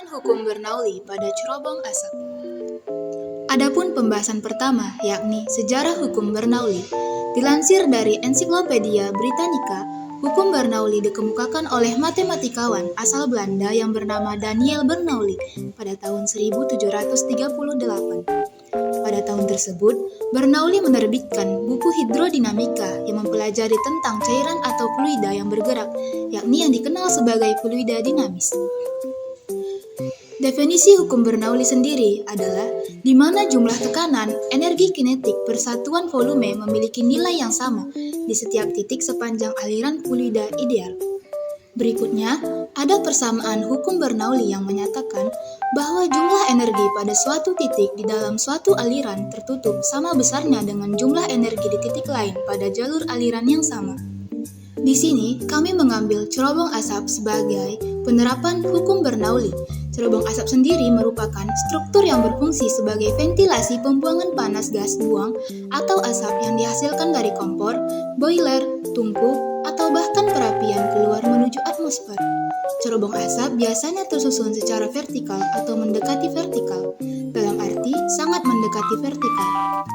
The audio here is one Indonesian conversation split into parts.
hukum Bernoulli pada cerobong asap. Adapun pembahasan pertama, yakni sejarah hukum Bernoulli. Dilansir dari Ensiklopedia Britannica, hukum Bernoulli dikemukakan oleh matematikawan asal Belanda yang bernama Daniel Bernoulli pada tahun 1738. Pada tahun tersebut, Bernoulli menerbitkan buku hidrodinamika yang mempelajari tentang cairan atau fluida yang bergerak, yakni yang dikenal sebagai fluida dinamis. Definisi hukum Bernoulli sendiri adalah di mana jumlah tekanan, energi kinetik per satuan volume memiliki nilai yang sama di setiap titik sepanjang aliran fluida ideal. Berikutnya, ada persamaan hukum Bernoulli yang menyatakan bahwa jumlah energi pada suatu titik di dalam suatu aliran tertutup sama besarnya dengan jumlah energi di titik lain pada jalur aliran yang sama. Di sini, kami mengambil cerobong asap sebagai penerapan hukum Bernoulli. Cerobong asap sendiri merupakan struktur yang berfungsi sebagai ventilasi pembuangan panas gas buang atau asap yang dihasilkan dari kompor, boiler, tungku, atau bahkan perapian keluar menuju atmosfer. Cerobong asap biasanya tersusun secara vertikal atau mendekati vertikal, dalam arti sangat mendekati vertikal.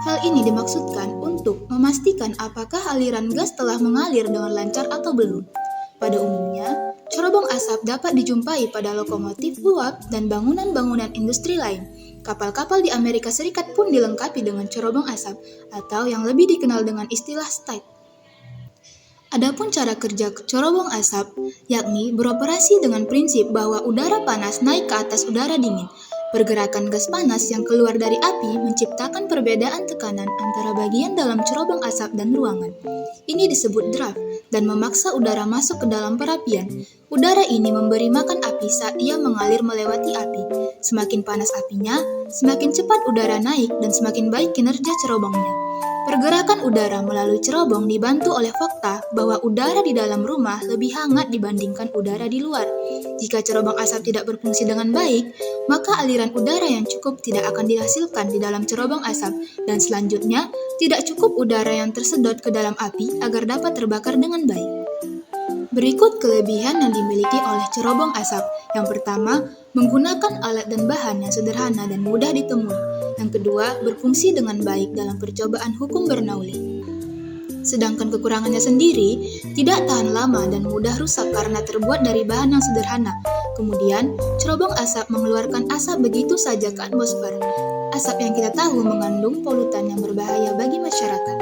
Hal ini dimaksudkan untuk memastikan apakah aliran gas telah mengalir dengan lancar atau belum. Pada umumnya, cerobong asap dapat dijumpai pada lokomotif uap dan bangunan-bangunan industri lain. Kapal-kapal di Amerika Serikat pun dilengkapi dengan cerobong asap, atau yang lebih dikenal dengan istilah stight. Adapun cara kerja cerobong asap, yakni beroperasi dengan prinsip bahwa udara panas naik ke atas udara dingin. Pergerakan gas panas yang keluar dari api menciptakan perbedaan tekanan antara bagian dalam cerobong asap dan ruangan. Ini disebut draft dan memaksa udara masuk ke dalam perapian. Udara ini memberi makan api saat ia mengalir melewati api. Semakin panas apinya, semakin cepat udara naik dan semakin baik kinerja cerobongnya. Pergerakan udara melalui cerobong dibantu oleh fakta bahwa udara di dalam rumah lebih hangat dibandingkan udara di luar. Jika cerobong asap tidak berfungsi dengan baik, maka aliran udara yang cukup tidak akan dihasilkan di dalam cerobong asap, dan selanjutnya tidak cukup udara yang tersedot ke dalam api agar dapat terbakar dengan baik. Berikut kelebihan yang dimiliki oleh cerobong asap. Yang pertama, menggunakan alat dan bahan yang sederhana dan mudah ditemui. Yang kedua, berfungsi dengan baik dalam percobaan hukum Bernoulli. Sedangkan kekurangannya sendiri, tidak tahan lama dan mudah rusak karena terbuat dari bahan yang sederhana. Kemudian, cerobong asap mengeluarkan asap begitu saja ke atmosfer. Asap yang kita tahu mengandung polutan yang berbahaya bagi masyarakat.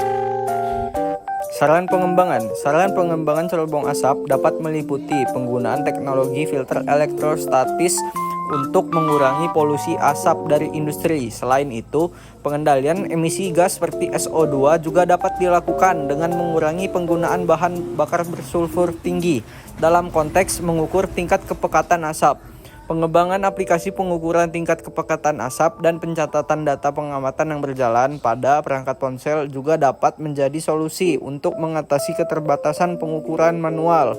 Saran pengembangan cerobong asap dapat meliputi penggunaan teknologi filter elektrostatis untuk mengurangi polusi asap dari industri. Selain itu, pengendalian emisi gas seperti SO2 juga dapat dilakukan dengan mengurangi penggunaan bahan bakar bersulfur tinggi dalam konteks mengukur tingkat kepekatan asap. Pengembangan aplikasi pengukuran tingkat kepekatan asap dan pencatatan data pengamatan yang berjalan pada perangkat ponsel juga dapat menjadi solusi untuk mengatasi keterbatasan pengukuran manual.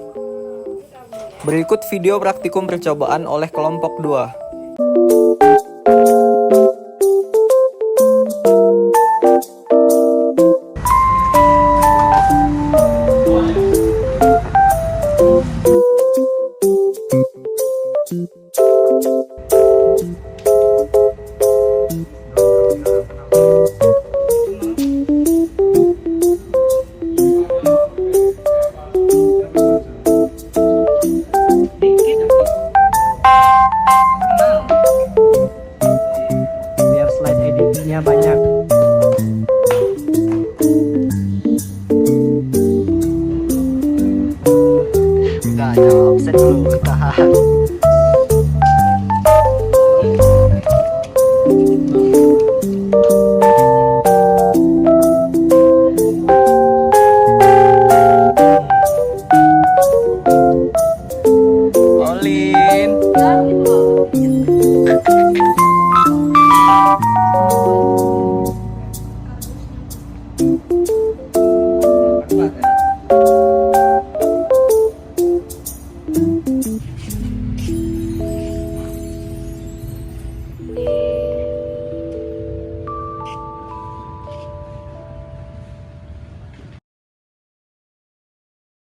Berikut video praktikum percobaan oleh kelompok 2. Biar slide editnya banyak.